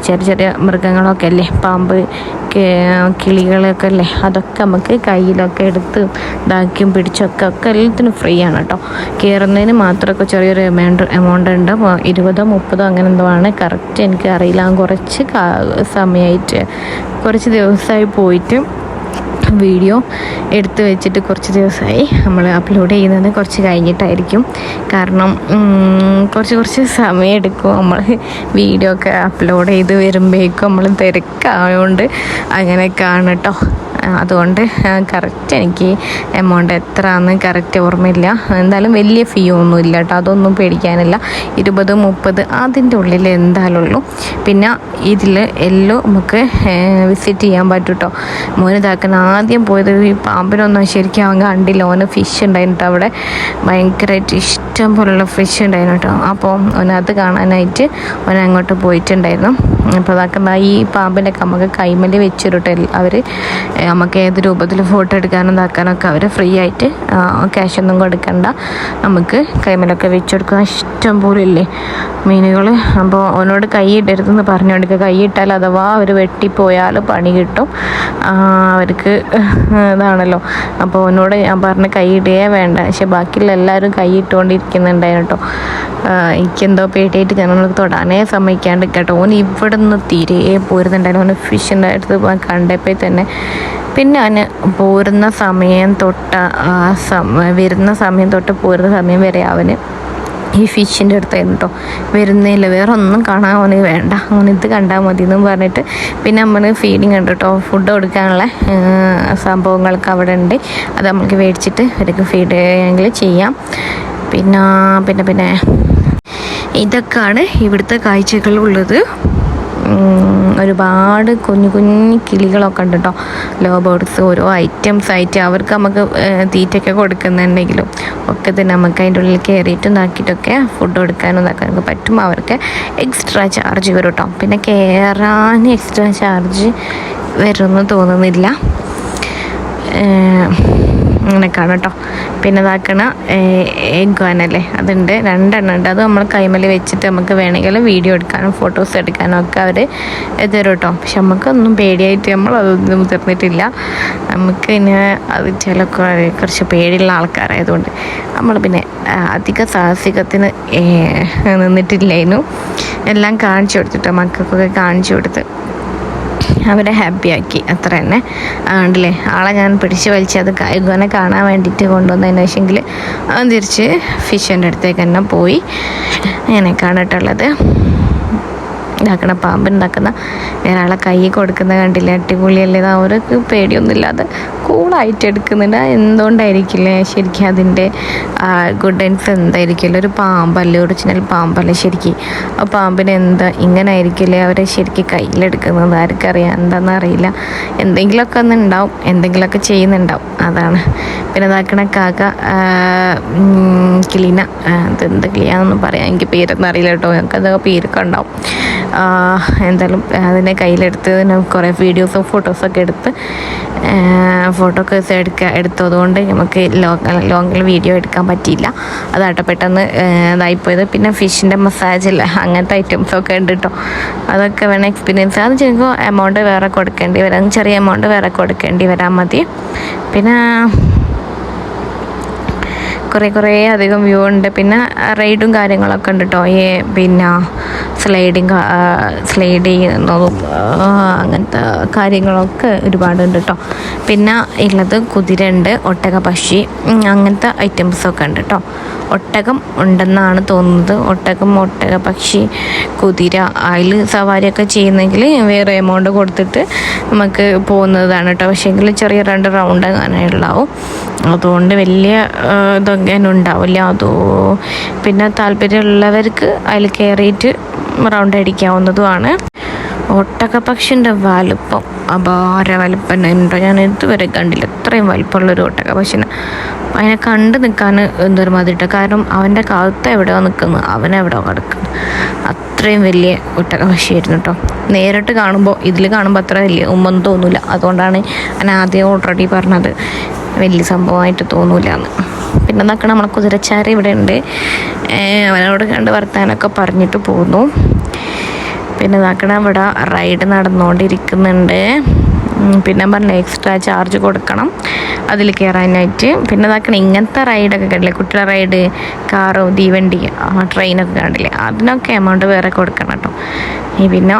ചെറിയ മൃഗങ്ങളൊക്കെ അല്ലേ, പാമ്പ്, കിളികളൊക്കെ അല്ലേ, അതൊക്കെ നമുക്ക് കയ്യിലൊക്കെ എടുത്ത് ഇതാക്കിയും പിടിച്ചൊക്കെ എല്ലാത്തിനും ഫ്രീ ആണ് കേട്ടോ. കയറുന്നതിന് മാത്രമൊക്കെ ചെറിയൊരു എമൗണ്ട് ഉണ്ട്, 20-30 അങ്ങനെ എന്തോ ആണ്, കറക്റ്റ് എനിക്ക് അറിയില്ല. കുറച്ച് സമയമായിട്ട് കുറച്ച് ദിവസമായി പോയിട്ട് വീഡിയോ എടുത്ത് വെച്ചിട്ട് കുറച്ച് ദിവസമായി. നമ്മൾ അപ്ലോഡ് ചെയ്യുന്നത് കുറച്ച് കഴിഞ്ഞിട്ടായിരിക്കും, കാരണം കുറച്ച് സമയം എടുക്കും. നമ്മൾ വീഡിയോ ഒക്കെ അപ്ലോഡ് ചെയ്ത് വരുമ്പോഴേക്കും നമ്മൾ തിരക്കായതുകൊണ്ട് അങ്ങനെയൊക്കെയാണ് കേട്ടോ. അതുകൊണ്ട് കറക്റ്റ് എനിക്ക് എമൗണ്ട് എത്രയാണെന്ന് കറക്റ്റ് ഓർമ്മയില്ല. എന്തായാലും വലിയ ഫീ ഒന്നും ഇല്ല കേട്ടോ, അതൊന്നും പേടിക്കാനില്ല. 20-30 അതിൻ്റെ ഉള്ളിൽ എന്തായാലും ഉള്ളൂ. പിന്നെ ഇതിൽ എല്ലാം നമുക്ക് വിസിറ്റ് ചെയ്യാൻ പറ്റും കേട്ടോ. മോനിതാക്കാൻ ആദ്യം പോയത് ഈ പാമ്പിനൊന്നും ശരിക്കും അവൻ കണ്ടില്ല. ഓന് ഫിഷ് ഉണ്ടായിരുന്നു അവിടെ, ഭയങ്കരമായിട്ട് ഇഷ്ടം പോലുള്ള ഫിഷ് ഉണ്ടായിരുന്നു കേട്ടോ. അപ്പോൾ ഓനത് കാണാനായിട്ട് ഓൻ അങ്ങോട്ട് പോയിട്ടുണ്ടായിരുന്നു. അപ്പോൾ അതൊക്കെ ഈ പാമ്പിനൊക്കെ നമുക്ക് കൈമല് വെച്ചിട്ട് അവർ നമുക്ക് ഏത് രൂപത്തിൽ ഫോട്ടോ എടുക്കാനും ഇതാക്കാനൊക്കെ അവർ ഫ്രീ ആയിട്ട്, ക്യാഷൊന്നും കൊടുക്കണ്ട, നമുക്ക് കൈമലൊക്കെ വെച്ചെടുക്കാൻ ഇഷ്ടം പോലെ ഇല്ലേ മീനുകൾ. അപ്പോൾ അവനോട് കൈയിടരുതെന്ന് പറഞ്ഞു കൊടുക്കുക. കൈയിട്ടാൽ അഥവാ അവർ വെട്ടിപ്പോയാൽ പണി കിട്ടും, അവർക്ക് ഇതാണല്ലോ. അപ്പോൾ അവനോട് ഞാൻ പറഞ്ഞ് കൈയിടുകയേ വേണ്ട. പക്ഷെ ബാക്കിയുള്ള എല്ലാവരും കൈയിട്ടുകൊണ്ടിരിക്കുന്നുണ്ടായിരുന്നു കേട്ടോ. എനിക്കെന്തോ പേടിയായിട്ട് ഞാനൊന്ന് തൊടാനേ സമ്മതിക്കാണ്ട് കേട്ടോ. ഓൻ ഇവിടെ നിന്ന് തീരെ പോരുന്നുണ്ടായിരുന്നു. ഓന് ഫിഷിൻ്റെ അടുത്ത് കണ്ടപ്പോൾ തന്നെ പിന്നെ അവന് പോരുന്ന സമയം തൊട്ട് വരുന്ന സമയം തൊട്ട് പോരുന്ന സമയം വരെ അവന് ഈ ഫിഷിൻ്റെ അടുത്തായിരുന്നു കേട്ടോ. വരുന്നില്ല, വേറെ ഒന്നും കാണാൻ അവന് വേണ്ട, അവനിത് കണ്ടാൽ മതി എന്നും പറഞ്ഞിട്ട് പിന്നെ നമ്മൾ ഫീഡിങ് ഉണ്ട് കേട്ടോ. ഫുഡ് കൊടുക്കാനുള്ള സംഭവങ്ങളൊക്കെ അവിടെ ഉണ്ട്. അത് നമ്മൾക്ക് മേടിച്ചിട്ട് അവർക്ക് ഫീഡ് ചെയ്യെങ്കിൽ ചെയ്യാം. പിന്നെ ഇതൊക്കെയാണ് ഇവിടുത്തെ കാഴ്ചകളുള്ളത്. ഒരുപാട് കുഞ്ഞു കിളികളൊക്കെ ഉണ്ട് കേട്ടോ. ലോ ബേർഡ്സ് ഓരോ ഐറ്റംസ് ആയിട്ട് അവർക്ക് നമുക്ക് തീറ്റയൊക്കെ കൊടുക്കുന്നുണ്ടെങ്കിലും ഒക്കെ തന്നെ നമുക്ക് അതിൻ്റെ ഉള്ളിൽ കയറിയിട്ടും ഇതാക്കിയിട്ടൊക്കെ ഫുഡ് കൊടുക്കാനും ഇതാക്കാനൊക്കെ പറ്റും. അവർക്ക് എക്സ്ട്രാ ചാർജ് വരും കേട്ടോ. പിന്നെ കയറാൻ എക്സ്ട്രാ ചാർജ് വരുമെന്ന് തോന്നുന്നില്ല. അങ്ങനെയൊക്കെയാണ് കേട്ടോ. പിന്നെ ഇതാക്കണ എഗ്വാനല്ലേ, അതുണ്ട്, 2 എണ്ണം ഉണ്ട്. അത് നമ്മൾ കൈമേൽ വെച്ചിട്ട് നമുക്ക് വേണമെങ്കിൽ വീഡിയോ എടുക്കാനും ഫോട്ടോസ് എടുക്കാനും ഒക്കെ അവർ തരും കേട്ടോ. പക്ഷെ നമുക്കൊന്നും പേടിയായിട്ട് നമ്മളതൊന്നും മുതിർന്നിട്ടില്ല. നമുക്ക് ഇനി അത് കുറച്ച് പേടിയുള്ള ആൾക്കാരായതുകൊണ്ട് നമ്മൾ പിന്നെ അധിക സാഹസികത്തിന് നിന്നിട്ടില്ലായിരുന്നു. എല്ലാം കാണിച്ചു കൊടുത്തിട്ടോ, മക്കൾക്കൊക്കെ കാണിച്ചു കൊടുത്ത് അവരെ ഹാപ്പിയാക്കി, അത്ര തന്നെ. അതുകൊണ്ടല്ലേ ആളെ ഞാൻ പിടിച്ച് വലിച്ച് അത് ഇങ്ങനെ കാണാൻ വേണ്ടിയിട്ട് കൊണ്ടുവന്നതിന് ശേഷമെങ്കിൽ അവൻ തിരിച്ച് ഫിഷിൻ്റെ അടുത്തേക്ക് തന്നെ പോയി. അങ്ങനെയൊക്കെയാണ് കേട്ടുള്ളത്. ഉണ്ടാക്കണ പാമ്പുണ്ടാക്കുന്ന വേറെ ആളെ കൈ കൊടുക്കുന്ന കണ്ടില്ലേ, അടിപൊളിയല്ലേ. അവർക്ക് പേടിയൊന്നുമില്ലാതെ കൂളായിട്ട് എടുക്കുന്നുണ്ട്. എന്തുകൊണ്ടായിരിക്കില്ലേ ശരിക്കും അതിൻ്റെ ഗുഡൻസ് എന്തായിരിക്കില്ല. ഒരു പാമ്പല്ലേ, ഒറിജിനൽ പാമ്പല്ലേ ശരിക്കും. ആ പാമ്പിന് എന്താ ഇങ്ങനെ ആയിരിക്കില്ലേ അവരെ ശരിക്കും കയ്യിലെടുക്കുന്നത്, ആർക്കറിയാം, എന്താണെന്ന് അറിയില്ല. എന്തെങ്കിലുമൊക്കെ ഒന്ന് ഉണ്ടാവും, എന്തെങ്കിലുമൊക്കെ ചെയ്യുന്നുണ്ടാവും, അതാണ്. പിന്നെ ഇതാക്കണ കാക്ക കിളീന, എന്ത് കിളിയാണെന്നൊന്നും പറയാം, എനിക്ക് പേരൊന്നും അറിയില്ല കേട്ടോ. ഞങ്ങൾക്കതൊക്കെ പേരൊക്കെ ഉണ്ടാവും. എന്തായാലും അതിനെ കയ്യിലെടുത്ത് കുറേ വീഡിയോസും ഫോട്ടോസൊക്കെ എടുത്ത് ഫോട്ടോസ് എടുത്തതുകൊണ്ട് നമുക്ക് ലോങ്ങിൽ വീഡിയോ എടുക്കാൻ പറ്റിയില്ല. അതാട്ടോ പെട്ടെന്ന് ഇതായിപ്പോയത്. പിന്നെ ഫിഷിൻ്റെ മസാജില്ല, അങ്ങനത്തെ ഐറ്റംസൊക്കെ ഉണ്ട് കേട്ടോ. അതൊക്കെ വേണം എക്സ്പീരിയൻസ്. അത് ചിലപ്പോൾ എമൗണ്ട് വേറെ കൊടുക്കേണ്ടി വരാം, ചെറിയ എമൗണ്ട് വേറെ കൊടുക്കേണ്ടി വരാൻ മതി. പിന്നെ കുറേ അധികം വ്യൂ ഉണ്ട്. പിന്നെ റൈഡും കാര്യങ്ങളൊക്കെ ഉണ്ട് കേട്ടോ. പിന്നെ സ്ലൈഡ് ചെയ്യുന്നതും അങ്ങനത്തെ കാര്യങ്ങളൊക്കെ ഒരുപാടുണ്ട് കേട്ടോ. പിന്നെ ഉള്ളത് കുതിര ഉണ്ട്, ഒട്ടക പക്ഷി, അങ്ങനത്തെ ഐറ്റംസൊക്കെ ഉണ്ട് കേട്ടോ. ഒട്ടകം ഉണ്ടെന്നാണ് തോന്നുന്നത്. ഒട്ടക പക്ഷി, കുതിര, അതിൽ സവാരിയൊക്കെ ചെയ്യുന്നെങ്കിൽ വേറെ എമൗണ്ട് കൊടുത്തിട്ട് നമുക്ക് പോകുന്നതാണ് കേട്ടോ. പക്ഷേങ്കിൽ ചെറിയ 2 റൗണ്ട് അങ്ങനെ ഉണ്ടാവും. അതുകൊണ്ട് വലിയ ഇതൊക്കെ ഉണ്ടാവില്ല. പിന്നെ താല്പര്യമുള്ളവർക്ക് അതിൽ കയറിയിട്ട് റൗണ്ട് അടിക്കാവുന്നതുമാണ്. ഒട്ടകപ്പക്ഷിൻ്റെ വലുപ്പം അപാര വലുപ്പം ഉണ്ടോ, ഞാൻ ഇതുവരെ കണ്ടില്ല ഇത്രയും വലുപ്പമുള്ളൊരു ഒട്ടകപ്പക്ഷിനെ. അതിനെ കണ്ട് നിൽക്കാൻ എന്തൊരു മതിട്ടോ. കാരണം അവൻ്റെ കാലത്ത് എവിടെയോ നിൽക്കുന്നു, അവനെവിടെയോ കിടക്കുന്നു. അത്രയും വലിയ ഒട്ടകപ്പക്ഷിയായിരുന്നു കേട്ടോ. നേരിട്ട് കാണുമ്പോൾ, ഇതിൽ കാണുമ്പോൾ അത്ര വലിയ ഒന്നും തോന്നില്ല. അതുകൊണ്ടാണ് ഞാൻ ആദ്യം ഓൾറെഡി പറഞ്ഞത് വലിയ സംഭവമായിട്ട് തോന്നൂല എന്ന്. പിന്നെ എന്നൊക്കെ നമ്മളെ കുതിരച്ചാര ഇവിടെ ഉണ്ട്. അവനോട് കണ്ട് വർത്താനൊക്കെ പറഞ്ഞിട്ട് പോന്നു. പിന്നെ ഇതാക്കണ ഇവിടെ റൈഡ് നടന്നുകൊണ്ടിരിക്കുന്നുണ്ട്. പിന്നെ പറഞ്ഞ എക്സ്ട്രാ ചാർജ് കൊടുക്കണം അതിൽ കയറാനായിട്ട്. പിന്നെ ഇതാക്കണ ഇങ്ങനത്തെ റൈഡൊക്കെ കണ്ടില്ലേ, കുട്ടികളുടെ റൈഡ്, കാറോ തീവണ്ടി, ട്രെയിനൊക്കെ കണ്ടില്ലേ, അതിനൊക്കെ എമൗണ്ട് വേറെ കൊടുക്കണം കേട്ടോ. പിന്നെ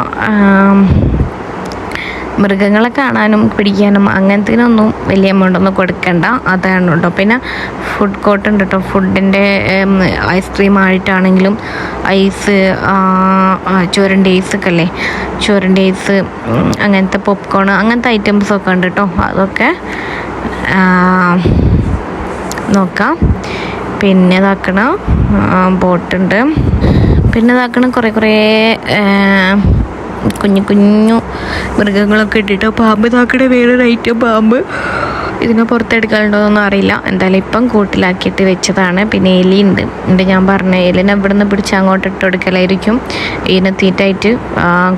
മൃഗങ്ങളെ കാണാനും പിടിക്കാനും അങ്ങനത്തേനൊന്നും വലിയ എമൗണ്ടൊന്നും കൊടുക്കണ്ട, അതാണ് കേട്ടോ. പിന്നെ ഫുഡ് കോർട്ട് ഉണ്ട് കേട്ടോ. ഫുഡിൻ്റെ ഐസ്ക്രീം ആയിട്ടാണെങ്കിലും ഐസ്, ചുരണ്ടി ഐസൊക്കെ അല്ലേ, ചുരണ്ടി ഐസ്, അങ്ങനത്തെ പോപ്കോൺ, അങ്ങനത്തെ ഐറ്റംസൊക്കെ ഉണ്ട് കേട്ടോ. അതൊക്കെ നോക്കാം. പിന്നെ ഇതാക്കണ ബോട്ടുണ്ട്. പിന്നെ ഇതാക്കണ കുറേ കുഞ്ഞു മൃഗങ്ങളൊക്കെ ഇട്ടിട്ടോ. പാമ്പ് ഇതാക്കണ വേറൊരു ഐറ്റം പാമ്പ്. ഇതിനെ പുറത്തെടുക്കാനുണ്ടോയെന്നൊന്നും അറിയില്ല. എന്തായാലും ഇപ്പം കൂട്ടിലാക്കിയിട്ട് വെച്ചതാണ്. പിന്നെ എലിയുണ്ട്. ഞാൻ പറഞ്ഞ എലിനെ ഇവിടെ നിന്ന് പിടിച്ച് അങ്ങോട്ട് ഇട്ട് കൊടുക്കലായിരിക്കും. ഇതിനെ തീറ്റായിട്ട്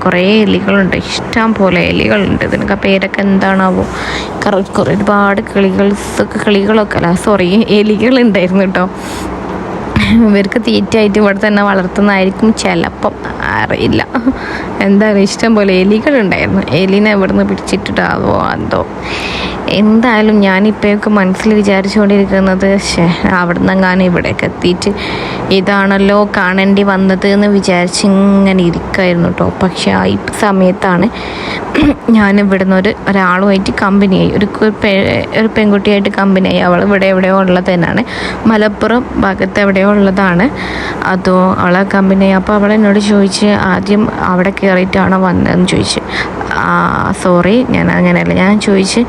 കുറേ എലികളുണ്ട്, ഇഷ്ടം പോലെ എലികളുണ്ട്. ഇതിനൊക്കെ പേരൊക്കെ എന്താണാവോ, ഒരുപാട് കിളികളൊക്കെ അല്ല, സോറി, എലികളുണ്ടായിരുന്നു കേട്ടോ. ഇവർക്ക് തീറ്റയായിട്ട് ഇവിടെ തന്നെ വളർത്തുന്നതായിരിക്കും ചിലപ്പം, അറിയില്ല. എന്തായാലും ഇഷ്ടം പോലെ എലികളുണ്ടായിരുന്നു. എലിനെ എവിടുന്ന് പിടിച്ചിട്ടിട്ടാവോ എന്തോ. എന്തായാലും ഞാനിപ്പോഴൊക്കെ മനസ്സിൽ വിചാരിച്ചുകൊണ്ടിരിക്കുന്നത് അവിടെ നിന്നെങ്ങാനും ഇവിടേക്ക് എത്തിയിട്ട് ഇതാണല്ലോ കാണേണ്ടി വന്നത് എന്ന് വിചാരിച്ച് ഇങ്ങനെ ഇരിക്കുമായിരുന്നു കേട്ടോ. പക്ഷേ ഈ സമയത്താണ് ഞാൻ ഇവിടുന്ന് ഒരാളുമായിട്ട് കമ്പനിയായി, ഒരു പെൺകുട്ടിയായിട്ട് കമ്പനിയായി. അവൾ ഇവിടെ എവിടെയോ ഉള്ളത് തന്നെയാണ്, മലപ്പുറം ഭാഗത്ത് എവിടെയോ ഉള്ളതാണ്. അതോ അവളെ കമ്പനിയായി. അപ്പോൾ അവൾ എന്നോട് ചോദിച്ച് ആദ്യം അവിടെ കയറിയിട്ടാണോ വന്നതെന്ന് ചോദിച്ച്. സോറി, ഞാൻ അങ്ങനെയല്ല. ഞാൻ ചോദിച്ച്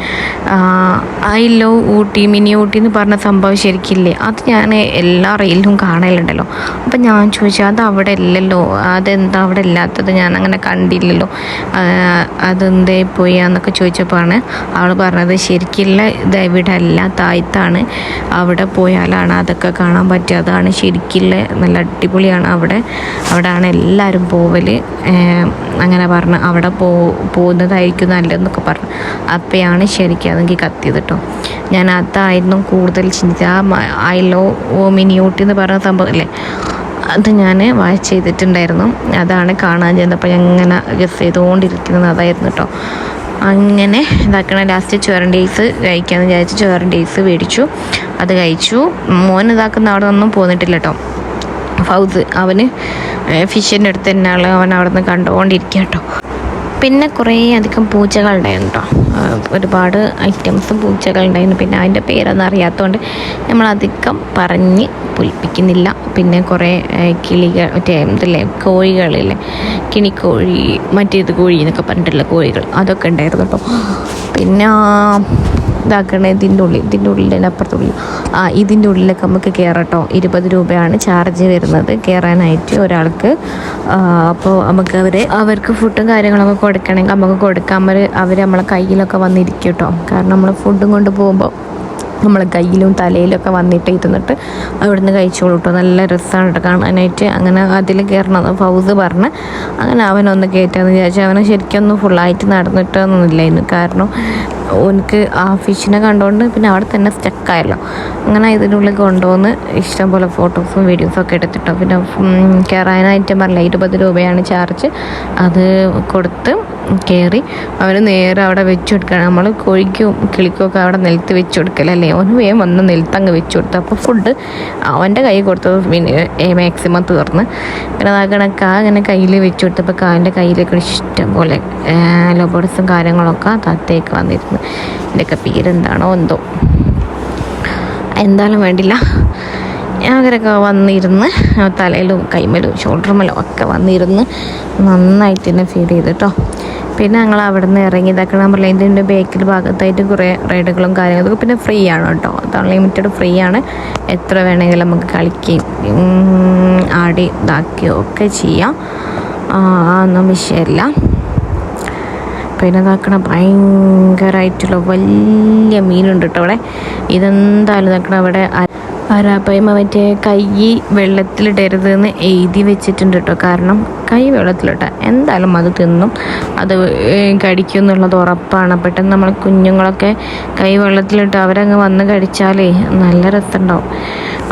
I love Ooty, mini Ooty എന്ന് പറഞ്ഞ സംഭവം ശരിക്കില്ലേ? അത് ഞാൻ എല്ലാ റീലിലും കാണലുണ്ടല്ലോ. അപ്പം ഞാൻ ചോദിച്ചു അത് അവിടെ ഇല്ലല്ലോ, അതെന്താ അവിടെ ഇല്ലാത്തത്, ഞാൻ അങ്ങനെ കണ്ടില്ലല്ലോ, അതെന്തേ പോയി എന്നൊക്കെ ചോദിച്ചപ്പോഴാണ് അവൾ പറഞ്ഞത് ശരിക്കില്ല, ഇത് ഇവിടെ അല്ല, താഴത്താണ്, അവിടെ പോയാലാണ് അതൊക്കെ കാണാൻ പറ്റുക, അതാണ് ശരിക്കില്ല, നല്ല അടിപൊളിയാണ് അവിടെയാണ് എല്ലാവരും പോവൽ അങ്ങനെ പറഞ്ഞ് അവിടെ പോകുന്നതായിരിക്കും നല്ലതെന്നൊക്കെ പറഞ്ഞു. അപ്പോഴാണ് ശരിക്കും അതെങ്കിൽ കത്തിയത് കേട്ടോ. ഞാൻ അതായിരുന്നു കൂടുതൽ ചിന്തിച്ചത്. ഐ ലവ് മിനി ഊട്ടി എന്ന് പറഞ്ഞ സംഭവം അല്ലേ, അത് ഞാൻ വാച്ച് ചെയ്തിട്ടുണ്ടായിരുന്നു. അതാണ് കാണാൻ ചെന്നപ്പോൾ ഞാൻ ഇങ്ങനെ ഗസ് ചെയ്തുകൊണ്ടിരിക്കുന്നത് അതായിരുന്നു കേട്ടോ. അങ്ങനെ ഇതാക്കണം. ലാസ്റ്റ് ചോരണ്ടേയ്സ് കഴിക്കാമെന്ന് വിചാരിച്ച് ചോരണ്ടേയ്സ് മേടിച്ചു, അത് കഴിച്ചു. മോൻ ഇതാക്കുന്ന അവിടെ ഒന്നും പോന്നിട്ടില്ല കേട്ടോ. ഫൗസ് അവന് ഫിഷിൻ്റെ അടുത്ത് തന്നെ അവൻ അവിടെ നിന്ന് കണ്ടുകൊണ്ടിരിക്കുക കേട്ടോ. പിന്നെ കുറേ അധികം പൂച്ചകളുണ്ടായിരുന്നു കേട്ടോ, ഒരുപാട് ഐറ്റംസ് പൂച്ചകളുണ്ടായിരുന്നു. പിന്നെ അതിൻ്റെ പേരൊന്നും അറിയാത്തതുകൊണ്ട് നമ്മളധികം പറഞ്ഞ് പൊലിപ്പിക്കുന്നില്ല. പിന്നെ കുറേ കിളികൾ, മറ്റേ ഇതില്ലേ കോഴികളില്ലേ, കിണിക്കോഴി, മറ്റേത് കോഴി എന്നൊക്കെ പറഞ്ഞിട്ടുള്ള കോഴികൾ, അതൊക്കെ ഉണ്ടായിരുന്നു കേട്ടോ. പിന്നെ ഇതാക്കണേ ഇതിൻ്റെ ഉള്ളിൻ്റെ അപ്പുറത്തുള്ളിൽ ഇതിൻ്റെ ഉള്ളിലൊക്കെ നമുക്ക് കയറട്ടോ. 20 രൂപയാണ് ചാർജ് വരുന്നത് കയറാനായിട്ട് ഒരാൾക്ക്. അപ്പോൾ നമുക്ക് അവർക്ക് ഫുഡും കാര്യങ്ങളൊക്കെ കൊടുക്കണമെങ്കിൽ നമുക്ക് കൊടുക്കാൻ അവർ നമ്മളെ കയ്യിലൊക്കെ വന്നിരിക്കും കേട്ടോ. കാരണം നമ്മൾ ഫുഡും കൊണ്ട് പോകുമ്പോൾ നമ്മളെ കയ്യിലും തലയിലൊക്കെ വന്നിട്ട് ഇരുന്നിട്ട് അവിടുന്ന് കഴിച്ചോളൂ കേട്ടോ. നല്ല രസമാണ് കേട്ടോ കാണാനായിട്ട്. അങ്ങനെ അതിൽ കയറണം ഫൗസ് പറഞ്ഞ് അങ്ങനെ അവനൊന്ന് കയറ്റാന്ന് വിചാരിച്ചു. അവനെ ശരിക്കൊന്നും ഫുള്ളായിട്ട് നടന്നിട്ടൊന്നുമില്ലായിരുന്നു. കാരണം എനിക്ക് ആ ഫിഷിനെ കണ്ടുകൊണ്ട് പിന്നെ അവിടെ തന്നെ സ്റ്റക്കായല്ലോ. അങ്ങനെ ഇതിനുള്ളിൽ കൊണ്ടുവന്ന് ഇഷ്ടംപോലെ ഫോട്ടോസും വീഡിയോസും ഒക്കെ എടുത്തിട്ടോ. പിന്നെ കയറാനായിട്ട് പറഞ്ഞില്ല 20 രൂപയാണ് ചാർജ്. അത് കൊടുത്ത് കയറി അവന് നേരെ അവിടെ വെച്ച് കൊടുക്കണം. നമ്മൾ കോഴിക്കും കിളിക്കും ഒക്കെ അവിടെ നിലത്ത് വെച്ച് കൊടുക്കലല്ലേ, അവന് വേഗം വന്ന് നിലത്തങ്ങ് വെച്ച് കൊടുത്തു. അപ്പോൾ ഫുഡ് അവൻ്റെ കൈ കൊടുത്തത് പിന്നെ മാക്സിമം തീർന്ന്. പിന്നെ ആ കണക്ക് അങ്ങനെ കയ്യിൽ വെച്ച് കൊടുത്തപ്പോൾ കാലിൻ്റെ കയ്യിലേക്ക് ഇഷ്ടം പോലെ ലോബേർഡ്സും കാര്യങ്ങളൊക്കെ തത്തേക്ക് വന്നിരുന്നു. ഇതിൻ്റെയൊക്കെ പേരെന്താണോ എന്തോ, എന്തായാലും വേണ്ടില്ല. അവരൊക്കെ വന്നിരുന്ന് തലയിലും കൈമലും ഷോൾഡറുമലും ഒക്കെ വന്നിരുന്ന് നന്നായിട്ട് തന്നെ ഫീൽ ചെയ്ത് കേട്ടോ. പിന്നെ ഞങ്ങൾ അവിടെ നിന്ന് ഇറങ്ങി ഇതാക്കണം പറഞ്ഞാൽ ഇതിൻ്റെ ബേക്കിൽ ഭാഗത്തായിട്ട് കുറേ റൈഡുകളും കാര്യങ്ങളും പിന്നെ ഫ്രീ ആണ് കേട്ടോ. അത് അൺലിമിറ്റഡ് ഫ്രീ ആണ്. എത്ര വേണമെങ്കിലും നമുക്ക് കളിക്കുകയും ആടി ഇതാക്കുകയോ ഒക്കെ ചെയ്യാം, ഒന്നും വിഷയമല്ല. പിന്നെ ഇതാക്കണം ഭയങ്കരമായിട്ടുള്ള വലിയ മീനുണ്ട് കേട്ടോ അവിടെ. ഇതെന്തായാലും ഇതാക്കണം അവിടെ ആരാപ്പയ്മ മറ്റേ കൈ വെള്ളത്തിലിടരുതെന്ന് എഴുതി വെച്ചിട്ടുണ്ട് കേട്ടോ. കാരണം കൈ വെള്ളത്തിലിട്ട എന്തായാലും അത് തിന്നും, അത് കടിക്കും എന്നുള്ളത് ഉറപ്പാണ്. പെട്ടെന്ന് നമ്മൾ കുഞ്ഞുങ്ങളൊക്കെ കൈ വെള്ളത്തിലിട്ട് അവരങ്ങ് വന്ന് കടിച്ചാലേ നല്ല രസമുണ്ടാവും.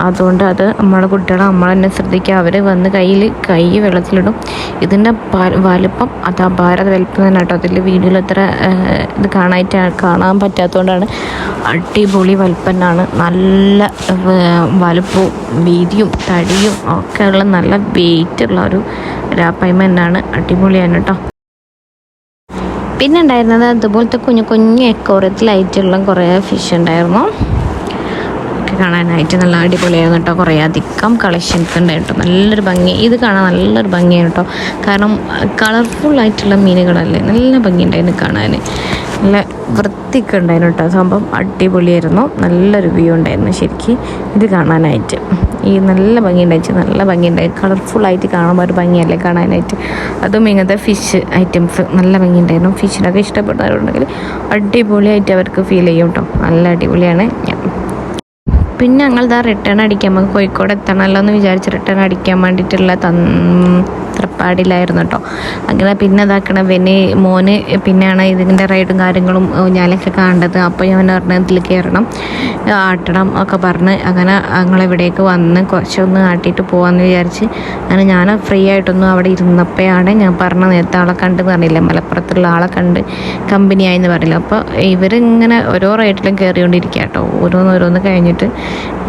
അതുകൊണ്ട് അത് നമ്മളെ കുട്ടികളെ നമ്മൾ തന്നെ ശ്രദ്ധിക്കുക. അവർ വന്ന് കൈ വെള്ളത്തിലിടും. ഇതിൻ്റെ വലിപ്പം അത് അപാരത വലിപ്പം തന്നെ കേട്ടോ. അതിൽ വീഡിയോയിൽ ഇത്ര ഇത് കാണാൻ പറ്റാത്തതുകൊണ്ടാണ്. അടിപൊളി വലിപ്പനാണ്, നല്ല വലുപ്പവും വീതിയും തടിയും ഒക്കെ ഉള്ള നല്ല വെയിറ്റുള്ള ഒരു രാപ്പായ്മ തന്നെയാണ്. അടിപൊളിയാണ് കേട്ടോ. പിന്നെ ഉണ്ടായിരുന്നത് അതുപോലത്തെ കുഞ്ഞു എക്കോറിയത്തിലായിട്ടുള്ള കുറേ ഫിഷ് ഉണ്ടായിരുന്നു. കാണാനായിട്ട് നല്ല അടിപൊളിയായിരുന്നു കേട്ടോ. കുറേ അധികം കളക്ഷൻസ് ഉണ്ടായിരുന്നു. നല്ലൊരു ഭംഗി, ഇത് കാണാൻ നല്ലൊരു ഭംഗിയാണ് കേട്ടോ. കാരണം കളർഫുള്ളായിട്ടുള്ള മീനുകളല്ലേ, നല്ല ഭംഗിയുണ്ടായിരുന്നു കാണാൻ. നല്ല വൃത്തിയൊക്കെ ഉണ്ടായിരുന്നു കേട്ടോ. സംഭവം അടിപൊളിയായിരുന്നു. നല്ലൊരു വ്യൂ ഉണ്ടായിരുന്നു ശരിക്കും ഇത് കാണാനായിട്ട്. ഈ നല്ല ഭംഗിയുണ്ടായി കളർഫുള്ളായിട്ട് കാണുമ്പോൾ ഒരു ഭംഗിയല്ലേ കാണാനായിട്ട്. അതും ഇങ്ങനത്തെ ഫിഷ് ഐറ്റംസ് നല്ല ഭംഗിയുണ്ടായിരുന്നു. ഫിഷിനൊക്കെ ഇഷ്ടപ്പെടുന്നവരുണ്ടെങ്കിൽ അടിപൊളിയായിട്ട് അവർക്ക് ഫീൽ ചെയ്യും കേട്ടോ. നല്ല അടിപൊളിയാണ്. പിന്നെ ഞങ്ങൾ റിട്ടേൺ അടിക്കാൻ നമുക്ക് കോഴിക്കോട് എത്തണമല്ലോ എന്ന് വിചാരിച്ച് റിട്ടേൺ അടിക്കാൻ വേണ്ടിയിട്ടുള്ള തൃപ്പാടിയിലായിരുന്നു കേട്ടോ. അങ്ങനെ പിന്നെ ഇതാക്കണം മോന് പിന്നെയാണ് ഇതിൻ്റെ റൈഡും കാര്യങ്ങളും ഊഞ്ഞാലൊക്കെ കാണേണ്ടത്. അപ്പോൾ ഞാൻ പറഞ്ഞ ഇതിൽ കയറണം, ആട്ടണം ഒക്കെ പറഞ്ഞ് അങ്ങനെ ഞങ്ങളിവിടേക്ക് വന്ന് കുറച്ചൊന്ന് ആട്ടിയിട്ട് പോകാമെന്ന് വിചാരിച്ച് അങ്ങനെ ഞാൻ ഫ്രീ ആയിട്ടൊന്നും അവിടെ ഇരുന്നപ്പോഴാണ് ഞാൻ പറഞ്ഞ നേരത്തെ ആളെ കണ്ടെന്ന് പറഞ്ഞില്ല, മലപ്പുറത്തുള്ള ആളെ കണ്ട് കമ്പനിയായെന്ന് പറഞ്ഞില്ല. അപ്പോൾ ഇവരിങ്ങനെ ഓരോ റൈഡിലും കയറിക്കൊണ്ടിരിക്കുക കേട്ടോ, ഓരോന്ന് കഴിഞ്ഞിട്ട്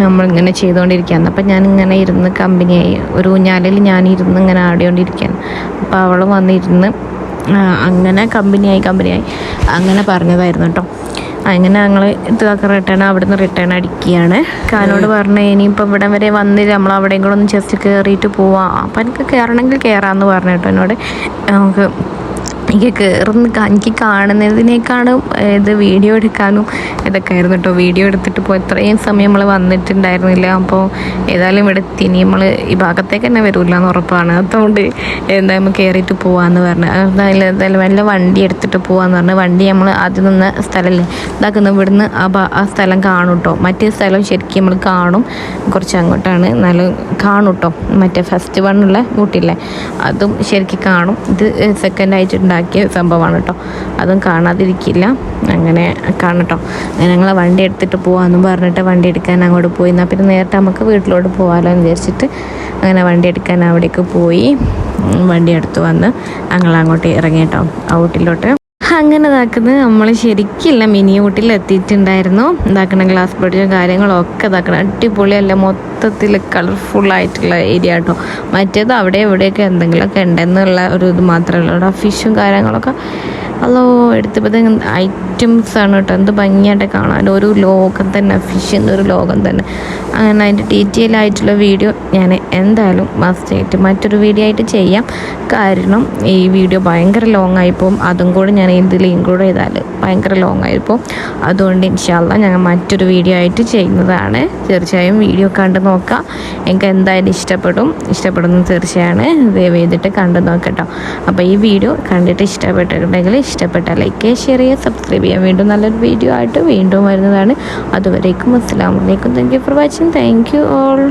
നമ്മളിങ്ങനെ ചെയ്തുകൊണ്ടിരിക്കുകയാണ്. അപ്പം ഞാനിങ്ങനെ ഇരുന്ന് കമ്പനിയായി, ഒരു ഊഞ്ഞാലിൽ ഞാനിരുന്ന് ഇങ്ങനെ ആടിക്കൊണ്ടിരിക്കുകയാണ്. അപ്പോൾ അവൾ വന്നിരുന്ന് അങ്ങനെ കമ്പനിയായി അങ്ങനെ പറഞ്ഞതായിരുന്നു കേട്ടോ. അങ്ങനെ ഞങ്ങൾ ഇതൊക്കെ അവിടുന്ന് റിട്ടേൺ അടിക്കുകയാണ്. കാനോട് പറഞ്ഞ് ഇനിയിപ്പോൾ ഇവിടെ വരെ വന്നില്ല, നമ്മൾ അവിടെയും കൂടെ ഒന്ന് ജസ്റ്റ് കയറിയിട്ട് പോവാം, അപ്പം എനിക്ക് കയറണമെങ്കിൽ കയറാമെന്ന് പറഞ്ഞു കേട്ടോ എന്നോട്. നമുക്ക് എനിക്ക് കാണുന്നതിനേക്കാളും ഇത് വീഡിയോ എടുക്കാനും ഇതൊക്കെ ആയിരുന്നു കേട്ടോ. വീഡിയോ എടുത്തിട്ട് ഇപ്പോൾ ഇത്രയും സമയം നമ്മൾ വന്നിട്ടുണ്ടായിരുന്നില്ല. അപ്പോൾ ഏതായാലും ഇവിടെ എത്തി, ഇനി നമ്മൾ ഈ ഭാഗത്തേക്ക് തന്നെ വരില്ല എന്ന് ഉറപ്പാണ്. അതുകൊണ്ട് എന്തായാലും കയറിയിട്ട് പോകാമെന്ന് പറഞ്ഞു. എന്തായാലും വല്ല വണ്ടി എടുത്തിട്ട് പോകാമെന്ന് പറഞ്ഞു. വണ്ടി നമ്മൾ ആദ്യം നിന്ന സ്ഥലമല്ലേ ഇതാക്കുന്ന, ഇവിടുന്ന് ആ സ്ഥലം കാണും കേട്ടോ. മറ്റേ സ്ഥലം ശരിക്കും നമ്മൾ കാണും, കുറച്ച് അങ്ങോട്ടാണ്, എന്നാലും കാണും കേട്ടോ. മറ്റേ ഫസ്റ്റ് വണ്ണുള്ള ഊട്ടിയില്ലേ അതും ശരിക്കും കാണും. ഇത് സെക്കൻഡായിട്ട് ഉണ്ടാക്കിയ സംഭവമാണ് കേട്ടോ, അതും കാണാതിരിക്കില്ല. അങ്ങനെ കാണട്ടോ. അങ്ങനെ ഞങ്ങൾ വണ്ടി എടുത്തിട്ട് പോകാമെന്നും പറഞ്ഞിട്ട് വണ്ടി എടുക്കാൻ അങ്ങോട്ട് പോയി. എന്നാൽ പിന്നെ നേരത്തെ നമുക്ക് വീട്ടിലോട്ട് പോകാമല്ലോ എന്ന് വിചാരിച്ചിട്ട് അങ്ങനെ വണ്ടി എടുക്കാൻ അവിടേക്ക് പോയി. വണ്ടി എടുത്ത് വന്ന് ഞങ്ങൾ അങ്ങോട്ട് ഇറങ്ങി കേട്ടോ, ആ ഊട്ടിലോട്ട്. അങ്ങനെ ഇതാക്കുന്നത് നമ്മൾ ശരിക്കില്ല മിനി ഊട്ടിൽ എത്തിയിട്ടുണ്ടായിരുന്നു. ഇതാക്കണം ഗ്ലാസ് ബ്രിഡ്ജും കാര്യങ്ങളും ഒക്കെ ഇതാക്കണം, അടിപൊളിയല്ല, മൊത്തത്തിൽ കളർഫുള്ളായിട്ടുള്ള ഏരിയ കേട്ടോ. മറ്റേത് അവിടെ എവിടെയൊക്കെ എന്തെങ്കിലുമൊക്കെ ഉണ്ടെന്നുള്ള ഒരു ഇത് മാത്രമേ ഉള്ളൂ. ഫിഷും കാര്യങ്ങളൊക്കെ എടുത്തപ്പോൾ ഐറ്റംസ് ആണ് കേട്ടോ, എന്ത് ഭംഗിയായിട്ട് കാണാൻ, ഒരു ലോകം തന്നെ, ഫിഷിൻ്റെ ഒരു ലോകം തന്നെ. അങ്ങനെ അതിൻ്റെ ഡീറ്റെയിൽ ആയിട്ടുള്ള വീഡിയോ ഞാൻ എന്തായാലും മസ്റ്റായിട്ട് മറ്റൊരു വീഡിയോ ആയിട്ട് ചെയ്യാം. കാരണം ഈ വീഡിയോ ഭയങ്കര ലോങ് ആയിപ്പോവും, അതും കൂടെ ഞാൻ ഇതിൽ ഇൻക്ലൂഡ് ചെയ്താൽ ഭയങ്കര ലോങ് ആയിപ്പോവും. അതുകൊണ്ട് ഇൻഷാ അല്ലാഹ് ഞങ്ങൾ മറ്റൊരു വീഡിയോ ആയിട്ട് ചെയ്യുന്നതാണ്. തീർച്ചയായും വീഡിയോ കണ്ട് നോക്കാം, എനിക്ക് എന്തായാലും ഇഷ്ടപ്പെടുന്നു തീർച്ചയാണ്. ദയവ് ചെയ്തിട്ട് കണ്ടു നോക്കട്ടോ. അപ്പോൾ ഈ വീഡിയോ കണ്ടിട്ട് ഇഷ്ടപ്പെട്ടിട്ടുണ്ടെങ്കിൽ ഇഷ്ടപ്പെട്ടാൽ ലൈക്ക് ഷെയർ ചെയ്യുക, സബ്സ്ക്രൈബ് ചെയ്യുക. വീണ്ടും നല്ലൊരു വീഡിയോ ആയിട്ട് വീണ്ടും വരുന്നതാണ്. അതുവരേക്കും അസ്സലാമു അലൈക്കും. Thank you for watching. Thank you all.